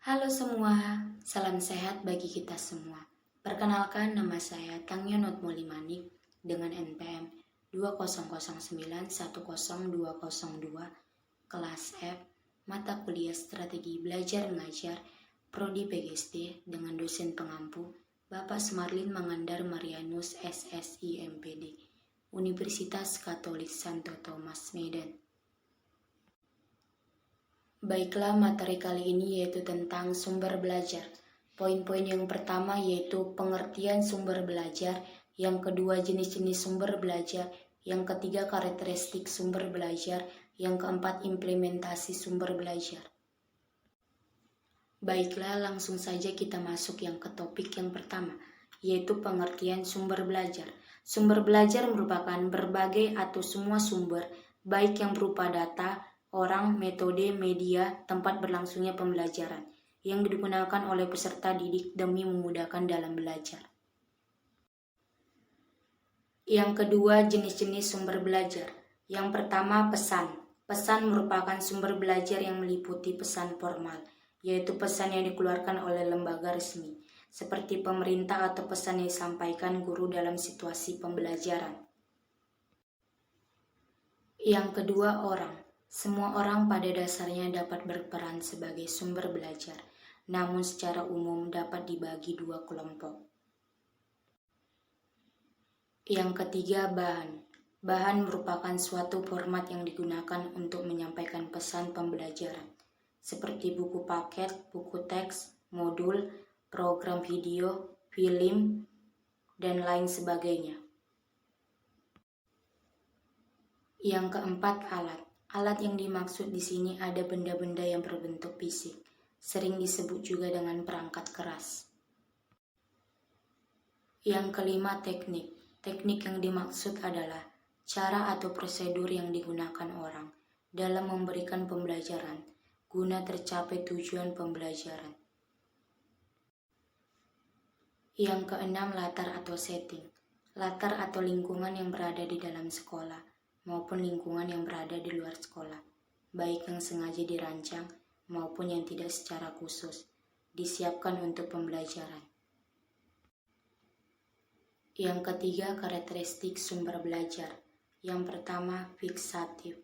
Halo semua, salam sehat bagi kita semua. Perkenalkan, nama saya Tangyo Notmoli Manik dengan NPM 2009100202, kelas F, mata kuliah Strategi Belajar Mengajar, Prodi PGSD dengan dosen pengampu Bapak Sumarlin Mangandar Marianus SSI MPD, Universitas Katolik Santo Thomas Medan. Baiklah, materi kali ini yaitu tentang sumber belajar. Poin-poin yang pertama yaitu pengertian sumber belajar, yang kedua jenis-jenis sumber belajar, yang ketiga karakteristik sumber belajar, yang keempat implementasi sumber belajar. Baiklah, langsung saja kita masuk yang ke topik yang pertama, yaitu pengertian sumber belajar. Sumber belajar merupakan berbagai atau semua sumber, baik yang berupa data, orang, metode, media, tempat berlangsungnya pembelajaran, yang digunakan oleh peserta didik demi memudahkan dalam belajar. Yang kedua, jenis-jenis sumber belajar. Yang pertama, pesan. Pesan merupakan sumber belajar yang meliputi pesan formal, yaitu pesan yang dikeluarkan oleh lembaga resmi, seperti pemerintah atau pesan yang disampaikan guru dalam situasi pembelajaran. Yang kedua, orang. Semua orang pada dasarnya dapat berperan sebagai sumber belajar, namun secara umum dapat dibagi dua kelompok. Yang ketiga, bahan. Bahan merupakan suatu format yang digunakan untuk menyampaikan pesan pembelajaran, seperti buku paket, buku teks, modul, program video, film, dan lain sebagainya. Yang keempat, alat. Alat yang dimaksud di sini ada benda-benda yang berbentuk fisik, sering disebut juga dengan perangkat keras. Yang kelima, teknik. Teknik yang dimaksud adalah cara atau prosedur yang digunakan orang dalam memberikan pembelajaran guna tercapai tujuan pembelajaran. Yang keenam, latar atau setting. Latar atau lingkungan yang berada di dalam sekolah maupun lingkungan yang berada di luar sekolah, baik yang sengaja dirancang maupun yang tidak secara khusus disiapkan untuk pembelajaran. Yang ketiga, karakteristik sumber belajar. Yang pertama, fiksatif,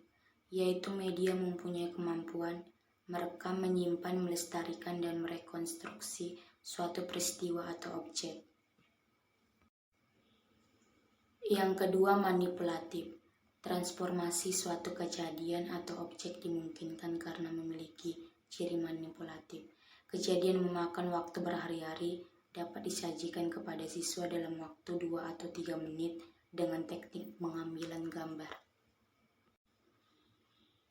yaitu media mempunyai kemampuan merekam, menyimpan, melestarikan, dan merekonstruksi suatu peristiwa atau objek. Yang kedua, manipulatif. Transformasi suatu kejadian atau objek dimungkinkan karena memiliki ciri manipulatif. Kejadian memakan waktu berhari-hari dapat disajikan kepada siswa dalam waktu 2 atau 3 menit dengan teknik pengambilan gambar.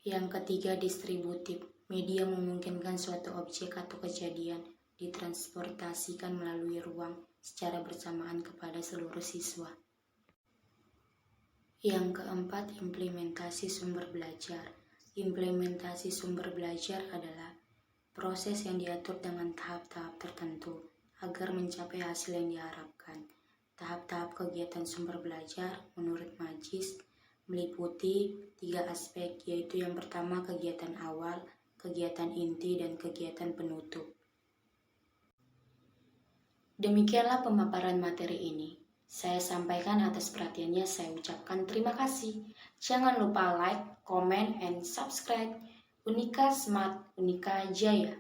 Yang ketiga, distributif. Media memungkinkan suatu objek atau kejadian ditransportasikan melalui ruang secara bersamaan kepada seluruh siswa. Yang keempat, implementasi sumber belajar. Implementasi sumber belajar adalah proses yang diatur dengan tahap-tahap tertentu agar mencapai hasil yang diharapkan. Tahap-tahap kegiatan sumber belajar menurut Majis meliputi 3 aspek, yaitu yang pertama kegiatan awal, kegiatan inti, dan kegiatan penutup. Demikianlah pemaparan materi ini. Saya sampaikan atas perhatiannya, saya ucapkan terima kasih. Jangan lupa like, comment, and subscribe. Unika Smart, Unika Jaya.